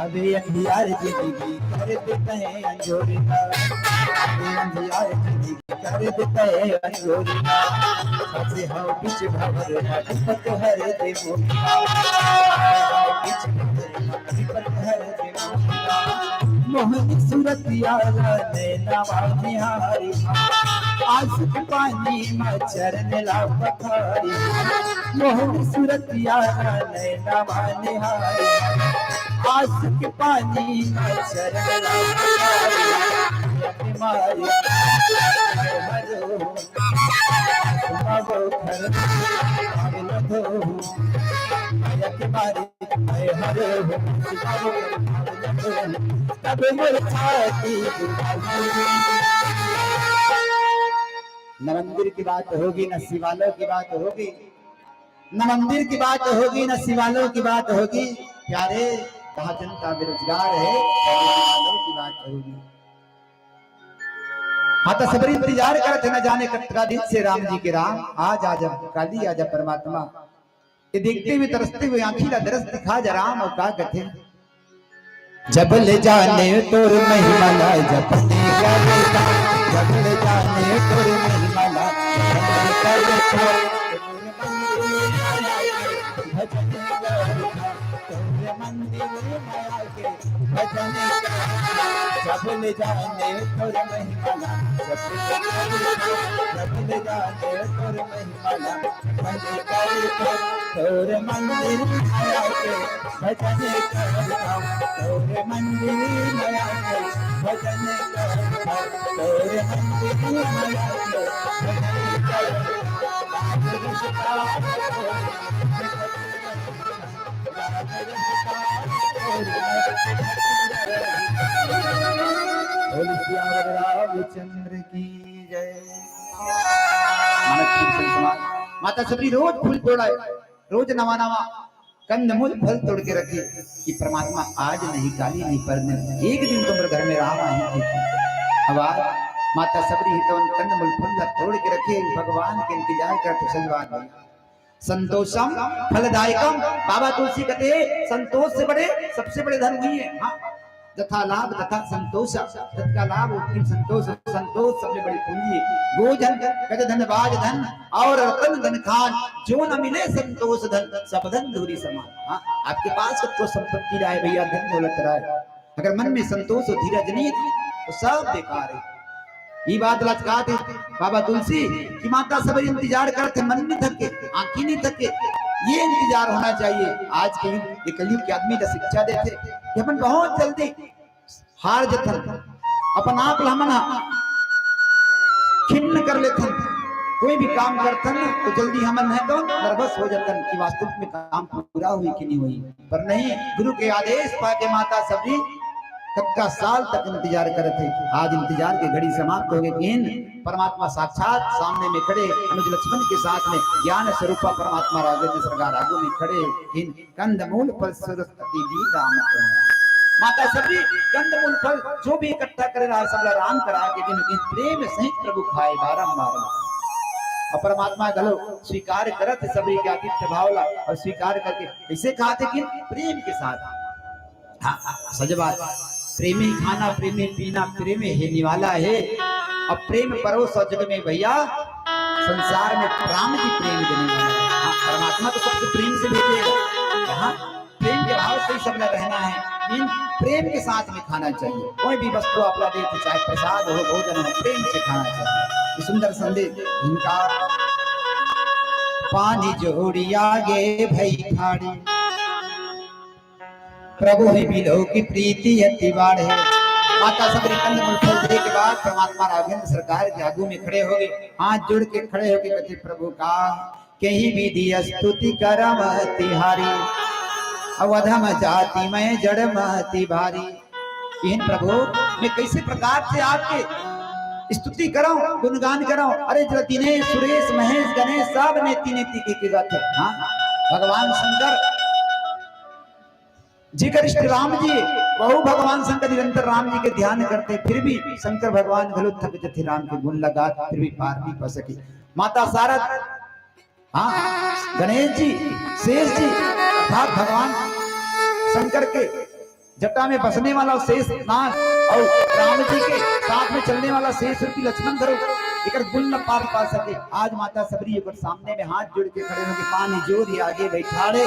अबे अंधियार जिंदगी कर देते हैं अंजोरिना, अबे अंधियार जिंदगी कर देते हैं अंजोरिना, सबसे हाँ बीच भवर विपत हर दे मोहिना, बीच भवर विपत हर दे मोहिना, मोहनी सूरत यार नैना निहारी, आशिक पानी मच्छर ला पथारी, मोहनी सूरत यार नैना निहारी, आशिक पानी मच्छर ला पथारी, मारी हरो सुनावो घर आविल धो, माया मारी हरो सुनावो आविल धो, तब मोर छाती न मंदिर की बात होगी न शिवालयों की बात होगी, न मंदिर की बात होगी न शिवालयों की बात होगी, प्यारे कहा जनता बेरोजगार है शिवालयों की बात होगी। माता सबरी इंतजार करते न जाने कतरा दिन से राम जी के राम, आज आजा काली आजा परमात्मा, ये देखते हुए तरसते हुए आंखीला दरस दिखा जा राम और का कथे, जब ले जाने तोर महिमा ला जपने का बेटा, जब ले जाने तोर महिमा ला जपने का बेटा, भजन तोरे मंदिर माया के भजन, जब ले जाने तोर महिमा ला जपने का बेटा, जब ले जाने तोर महिमा ला जपने का बेटा, तोरे मंदिर माया के भजन करता, तोरे मंदिर माया के भजन करता, तोरे मंदिर माया के भजन करता, रामचंद्र की जय। माता सबरी रोज फूल तोड़ाए, रोज नवा नवा कंदमूल फल तोड़ के रखे कि परमात्मा आज नहीं काली नहीं परने एक दिन तुम्हारे घर में राम आएंगे। अब आज माता सबरी ही तो कंदमूल फल तोड़ के रखे, भगवान के इंतजार करते सजवान संतोषम फलदायकम, बाबा तुलसी कहते संतोष से बड़े सबसे बड़े धन वही है। हाँ, तथा लाभ तथा संतोष, तत्का लाभ उत्तम संतोष, संतोष सबसे बड़ी पूंजी है। गोधन कहते धनबाज धन और रतन धन खान, जो न मिले संतोष धन सब धन धूरी समान। हाँ, आपके पास तो संपत्ति रहे भैया, धन दौलत रहे, अगर मन में संतोष और धीरज नहीं तो सब बेकार है। ये बात लचकाते बाबा तुलसी की माता सब इंतजार करते, मन नहीं थके आंखें नहीं थके, ये इंतजार होना चाहिए। आज के ये कलयुग के आदमी का शिक्षा देते कि अपन बहुत जल्दी हार जतन अपन आप हमना खिन्न कर लेते, कोई भी काम करतन तो जल्दी हमन है तो नर्वस हो जातन कि वास्तव में काम पूरा हुई कि नहीं हुई, पर नहीं, गुरु के आदेश पाके माता सबरी कब साल तक इंतजार करे थे। आज इंतजार की घड़ी समाप्त हो गई। परमात्मा साक्षात सामने में खड़े, अनुज लक्ष्मण के साथ में ज्ञान स्वरूप परमात्मा राजेंद्र सरकार आगू में खड़े, कंदमूल फल सरस्वती जी राम, माता सबरी कंदमूल फल जो भी इकट्ठा करे रहा सब राम करा के दिन प्रेम सहित प्रभु खाए बारंबार। और परमात्मा गलो स्वीकार करत सभी के आतिथ्य भावला और स्वीकार करके ऐसे खाते कि प्रेम के साथ। हाँ, सच बात, प्रेमी खाना प्रेमी पीना प्रेम है निवाला है। अब प्रेम परोस और जग में भैया संसार में राम जी प्रेम देने वाला है। हाँ, परमात्मा तो सबसे प्रेम से भेजेगा। हाँ, प्रेम के भाव से सब रहना है, इन प्रेम के साथ में खाना चाहिए। कोई भी वस्तु अपना देते, चाहे प्रसाद हो भोजन हो, प्रेम से खाना चाहिए। सुंदर संदेश इनका, पानी जोड़ी आगे भई खाड़ी, प्रभु ही बिलो की प्रीति अति बाढ़ है। माता सबरी कंदमूल फल देने के बाद परमात्मा राघवेंद्र सरकार के आगू में खड़े हो गए, हाथ जोड़ के खड़े होके कहते प्रभु का कहीं विधि स्तुति करम तिहारी, अवधम जाति में जड़ महति भारी। इन प्रभु मैं कैसे प्रकार से आपके स्तुति करो गुणगान करो। अरे जो दिनेश सुरेश महेश गणेश सब ने तीने तीके की बात है। हाँ, भगवान शंकर जी का इष्ट राम जी, बहु भगवान शंकर निरंतर राम जी के ध्यान करते, फिर भी शंकर भगवान गलो थक जथे राम के गुण लगा, फिर भी पार नहीं पा सकी। माता शारद, हाँ, गणेश जी शेष जी अर्थात भगवान शंकर के जटा में बसने वाला शेष नाग और राम जी के साथ में चलने वाला शेष रूपी लक्ष्मण धरो एक गुण न पार पा सके। आज माता सबरी एक सामने में हाथ जोड़ के खड़े होके पानी जोरी आगे बैठाड़े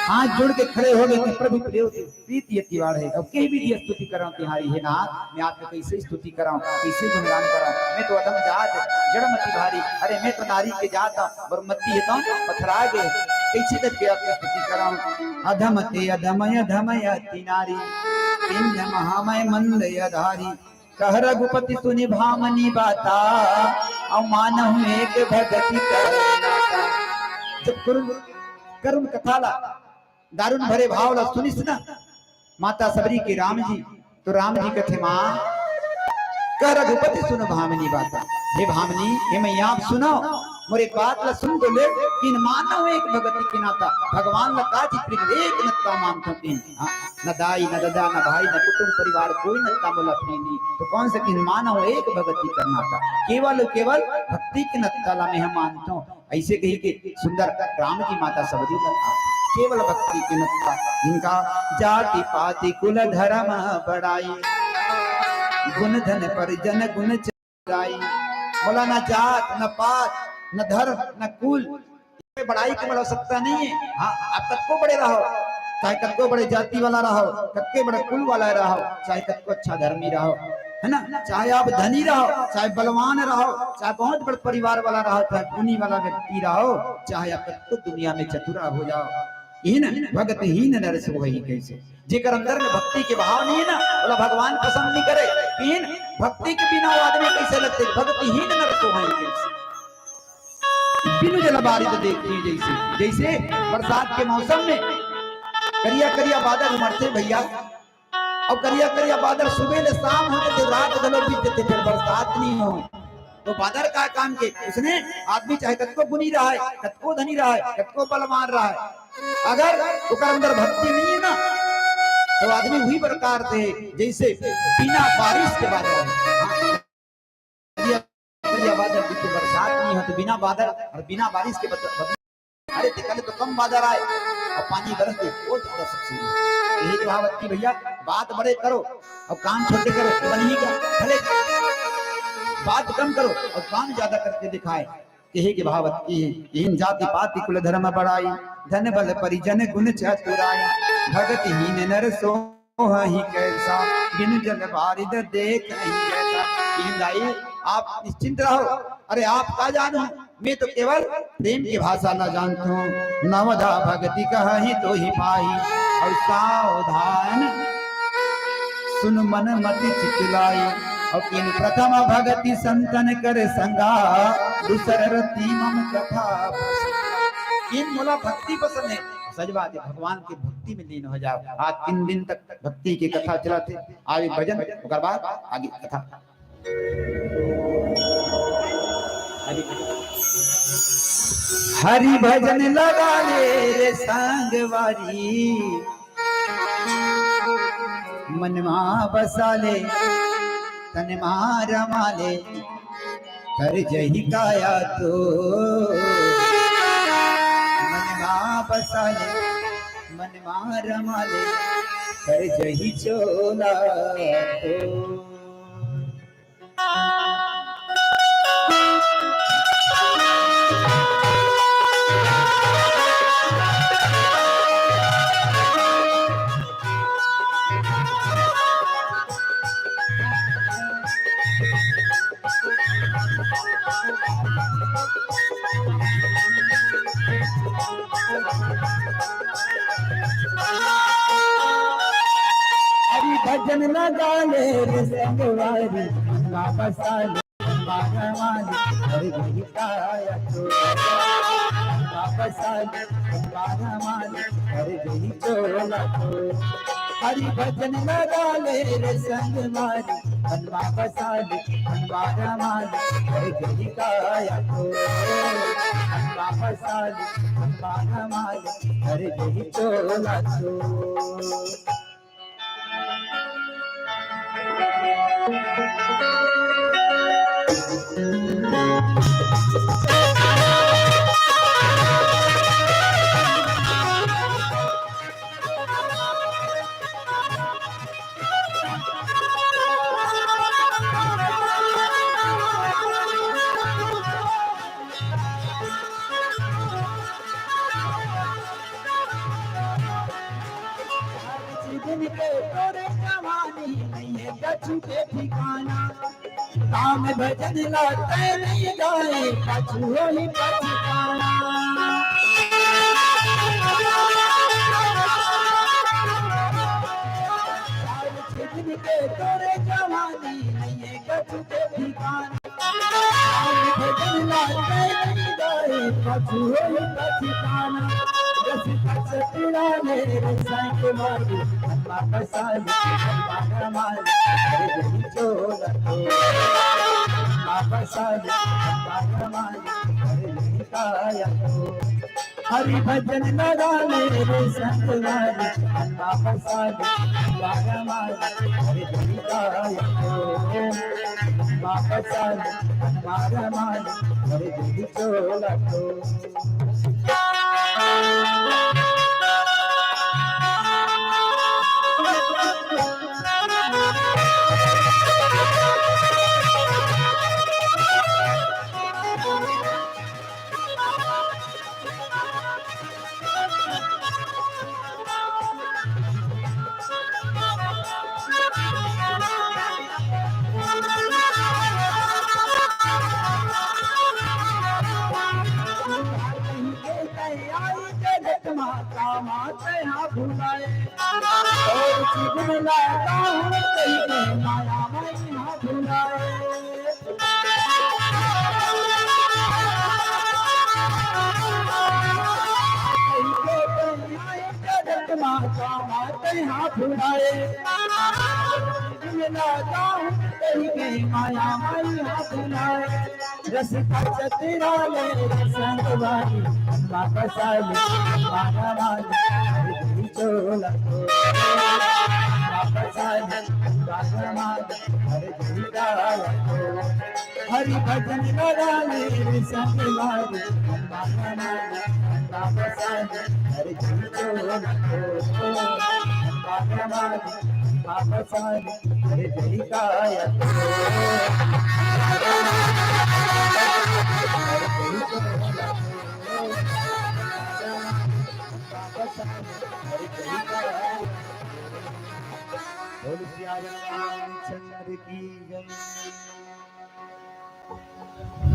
हाथ जोड़ के खड़े हो गए प्रभु प्रीति अति है। अब कहीं भी दिया स्तुति कराऊं तिहारी है नाथ, मैं आपको कैसे स्तुति कराऊं, कैसे गुणगान कराऊं। मैं तो अधम जात जड़मती भारी, अरे मैं तो नारी के जाता बरमती है तो पथरा गए, कैसे करके आपकी स्तुति कराऊं। अधमते अधमय धमय अति नारी पिंड महामय मंदय धारी कह रघुपति सुनि भामनी बाता और मानहु एक भगति करनाता। जब करुण कथाला दारुण भरे भाव ला सुनिस ना माता सबरी के राम जी, तो राम जी कथे मां कह रघुपति सुन भामनी बाता। हे भामनी हे मैया आप सुनो मोर एक बात ला सुन तो ले तीन मानव एक भगति की नाता भगवान ला काजी प्रिय एक नत्ता मानतो तीन न दाई न ददा न भाई न कुटुंब परिवार कोई नत्ता मोला प्रेमी। तो कौन से तीन मानव एक भगति करना था केवल केवल भक्ति के नत्ता ला मैं मानतो। ऐसे कही के सुंदर राम जी माता सबरी का केवल भक्ति के नत्ता इनका जाति पाति कुल धर्म बढ़ाई गुण धन परिजन गुण चराई। बोला न जात न पात न धर्म न कुल बढ़ाई की आवश्यकता नहीं है। हाँ आप कत्को बड़े रहो, चाहे कत्को बड़े जाति वाला रहो, कत्के बड़े कुल वाला रहो, चाहे कत्को अच्छा धर्मी रहो, है ना, चाहे आप धनी रहो, चाहे बलवान रहो, चाहे बहुत बड़े परिवार वाला रहो, चाहे गुणी वाला व्यक्ति रहो, चाहे आप कत्को दुनिया में चतुरा हो जाओ, हीन भगत हीन नर सोई कैसे। जेकर अंदर में भक्ति के भाव नहीं है ना बोला भगवान पसंद नहीं करे। हीन भक्ति के बिना वो आदमी कैसे लगते, भक्ति हीन नर सोई कैसे। बिनु जल बारिश देखिए जैसे जैसे बरसात के मौसम में करिया करिया बादल उमड़ते भैया, और करिया करिया बादल सुबह ले शाम होते थे, रात गलो बीतते थे, फिर बरसात नहीं हो तो बादल का काम के उसने आदमी चाहे कतको गुनी रहा है, कतको धनी रहा है, कतको बलवान रहा है, अगर उसका अंदर भक्ति नहीं है ना तो आदमी वही प्रकार से जैसे बिना बारिश के बादल बादल बरसात नहीं हो तो बिना बादल और बिना बारिश के अरे कल तो कम बादल आए और पानी बरस दे वो ज्यादा सबसे यही तो भावती भैया बात बड़े करो और काम छोटे करो तो बनेगा, भले बात कम करो और काम ज्यादा करके दिखाए। यही के भावत की हीन जाति पाति कुल धर्म बढ़ाई धन बल परिजन गुण चतुराई भगत हीन नर सोहि कैसा बिन जल बारिद देख नहीं जैसा। आप निश्चिंत रहो, अरे आप का जानो मैं तो केवल प्रेम की भाषा न जानता हूँ। नवधा भगति कही तो ही पाई और सावधान सुन मन मति चितलाई और किन प्रथम भगति संतन कर संगा दूसर रति मम कथा किन मोला भक्ति पसंद है। सच बात है, भगवान की भक्ति में लीन हो जाओ। आज 3 दिन तक भक्ति की कथा चलाते, आगे भजन उसके बाद आगे कथा। हरि भजन लगा ले रे संगवारी मनवा बसा ले तनमा रमा ले कर जही काया तो मनवा बसा ले मनवा रमा ले कर जही चोला तो। भजन लगा ले रे संगवारी वापस आले बारवानी हरि गीताया तो वापस आले बारवानी हरि गई चोला तो। हरि भजन लगा ले रे संगवारी वापस आले बारवानी हरि गीताया तो वापस आले बारवानी हरि गई चोला तो। के तोरे जवानी नहीं है कछु के ठिकाना काम भजन लाते नहीं जाए कछु होई पछताना के तोरे जवानी नहीं है कछु के ठिकाना काम भजन लाते नहीं जाए कछु होई पछताना जैसे पछताना मेरे संग मारू अम्मा पसाली अम्मा माली अरे जही चोला तो अम्मा पसाली अम्मा माली अरे जही काया तो हरि भजन लगा मेरे संग मारी अम्मा पसाली अम्मा माली अरे जही काया तो अम्मा पसाली अम्मा माली अरे जही चोला तो माता माता यहाँ भुलाए और जीवन लाता हूँ कहीं माया मैं यहाँ भुलाए माता माता यहाँ भुलाए जीवन लाता हूँ कहीं माया मैं यहाँ भुलाए रस तेरा ले संग वाली बाबा साली बाबा वाली चोला बाबा साली बाबा वाली हरे जीरा हरि भजन लगा मेरे संग वाली बाबा वाली बाबा साली हरे चोला बाबा वाली बाबा साली हरे जीरा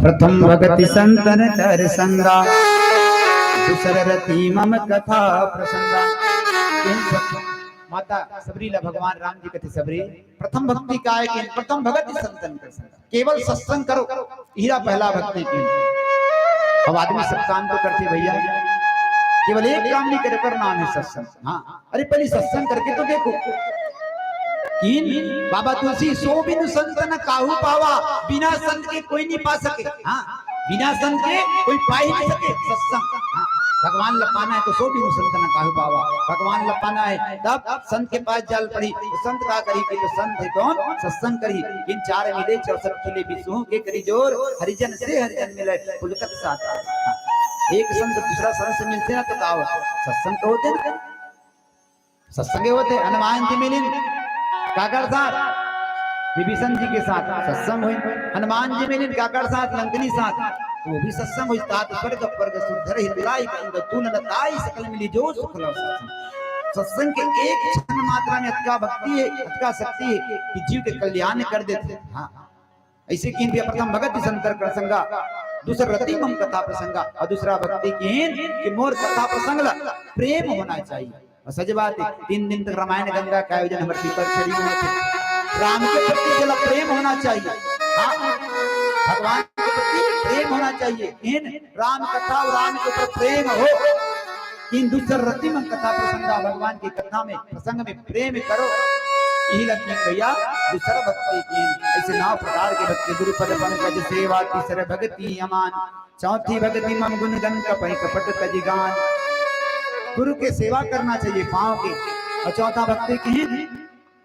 प्रथम भगति संतन तर संगा दूसर रति मम कथा प्रसंगा माता सबरीला भगवान राम जी कथे सबरी प्रथम भक्ति का है कि प्रथम भगति संतन कर संगा केवल सत्संग करो हीरा पहला भक्ति की अब आदमी सब काम तो करते भैया केवल एक काम नहीं करे पर नाम है सत्संग हाँ अरे पहले सत्संग करके तो देखो कीन बाबा तुलसी सो बिनु संत न काहू पावा बिना संत के कोई नहीं पा सके हाँ बिना संत के कोई पा ही नहीं सके सत्संग हाँ भगवान लपाना है तो सो बिनु संत न काहू पावा भगवान लपाना है तब संत के पास जल पड़ी तो संत का करी कि तो संत है कौन सत्संग करी किन चार मिले 64 खिले बिसु के करी जोर हरिजन से हरिजन मिले पुलकत साथ एक संत दूसरा संत से मिलते ना तो का सत्संग तो होते ना सत्संग होते हनुमान जी मिले काकर साथ विभीषण जी के साथ सत्संग हुई हनुमान जी मिले काकर साथ लंकनी साथ तो वो भी सत्संग हुई तात स्वर्ग स्वर्ग सुधर हितलाई कंद तून नताई सकल मिली जो सुख लव सत्संग के एक क्षण मात्रा में अतका भक्ति है अतका शक्ति है कि जीव के कल्याण कर देते हाँ ऐसे की प्रथम भगत संकर प्रसंगा दूसरा रति मम कथा प्रसंगा और दूसरा भक्ति की कि मोर कथा प्रसंग प्रेम होना चाहिए और सच बात है 3 दिन तक रामायण गंगा का आयोजन हमारे पीपर छड़ी में थे राम के प्रति जला प्रेम होना चाहिए हाँ भगवान के प्रति प्रेम होना चाहिए इन राम कथा और राम के ऊपर प्रेम हो इन दूसरा रति मम कथा प्रसंगा भगवान की कथा में प्रसंग में प्रेम करो यही लगती भैया दूसरा भक्ति की ऐसे 9 प्रकार की भक्ति गुरु पद पंकज सेवा तीसरे भक्ति अमान चौथी भक्ति मम गुण गन कपै कपट तजिगान गुरु के सेवा करना चाहिए पांव के और चौथा भक्ति की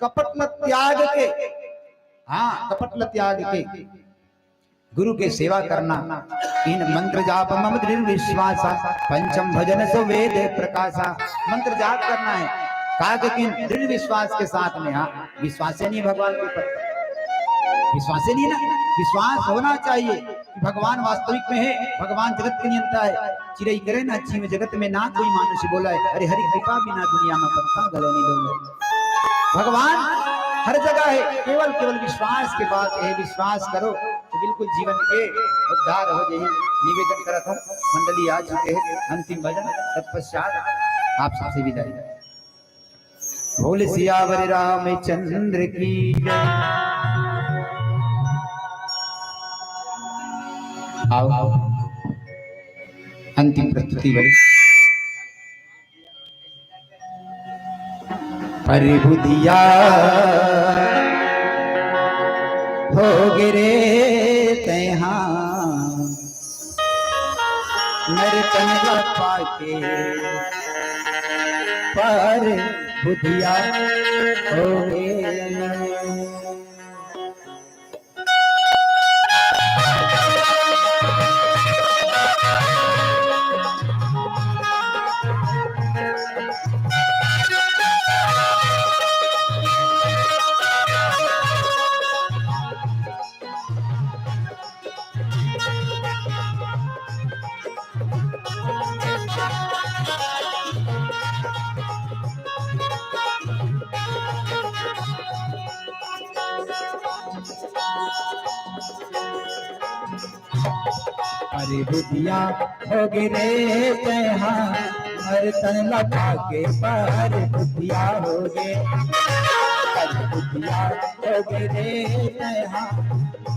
कपट त्याग के हाँ कपट त्याग के गुरु के सेवा करना इन मंत्र जाप मम दृढ़ विश्वास पंचम भजन सो वेद प्रकाशा मंत्र जाप करना है कहा कि दृढ़ विश्वास के साथ में हाँ विश्वास नहीं भगवान के ऊपर विश्वास नहीं ना विश्वास होना चाहिए कि भगवान वास्तविक में है भगवान जगत के नियंता है चिड़ई करे ना अच्छी में जगत में ना कोई मानुष्य बोला है अरे हरि कृपा बिना दुनिया में पत्ता गलो नहीं डोले भगवान हर जगह है, केवल केवल विश्वास के बात है, विश्वास करो तो बिल्कुल जीवन के उद्धार हो जाए। निवेदन करता हूँ, मंडली आ चुके हैं, अंतिम भजन तत्पश्चात आप सबसे विदाई। बोल सियावर रामचंद्र की जय। आओ अंतिम प्रस्तुति बड़ी। अरे बुधिया हो गिरे तैहा नरतन पाके पर बुधिया हो गे। अरे बुधिया हो गिरे तैहा हर तन लगा के पर बुधिया हो गे। अरे बुधिया हो गिरे तैहा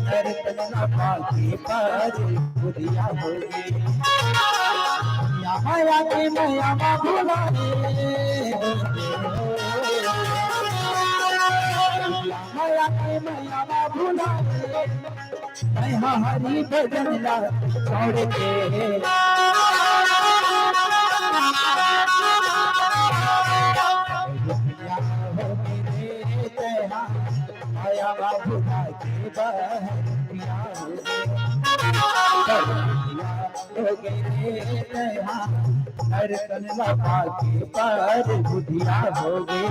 हर तन लगा के पर बुधिया हो गे। माया के माया मा भुला माया के माया मा भुला हरी भजन ला छोड़ के माया बाबूला के बहरिया हो गए हर तन लगा के पर बुधिया हो गए।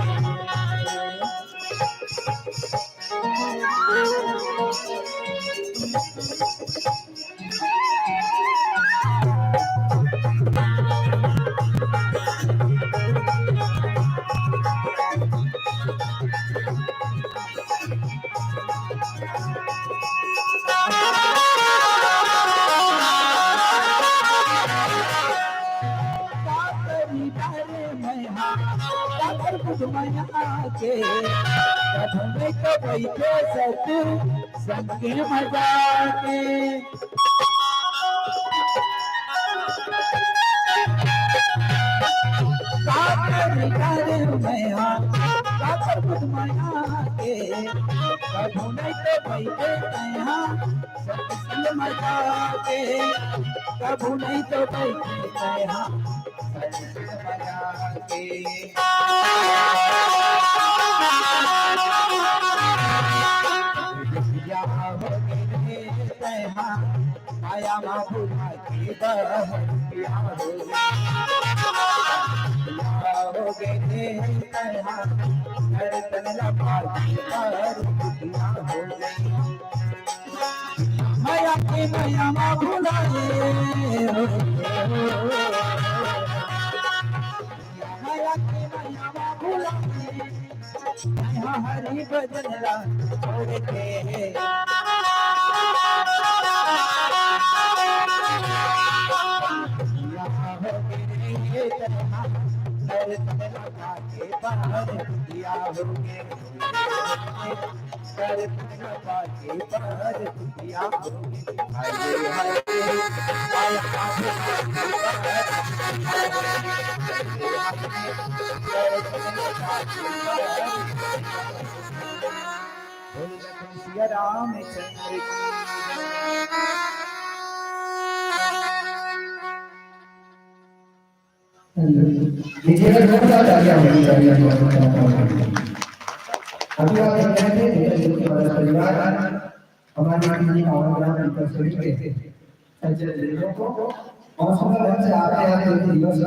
के में तो बैठे सतु सबके मजा के कभू नहीं तो बैठे माया बाबूला की बहरिया हो गए हर तन लगा के पर बुधिया हो गई। माया के माया बाबूला माया के माया बाबूला हरी भजन ला छोड़ के हर तन लगा के पर बुधिया हो गे। हर तन लगा के पर बुधिया हो गे। सिया रामचंद्र अभी आप परिवार हमारी को मौसम से आते आते दिवस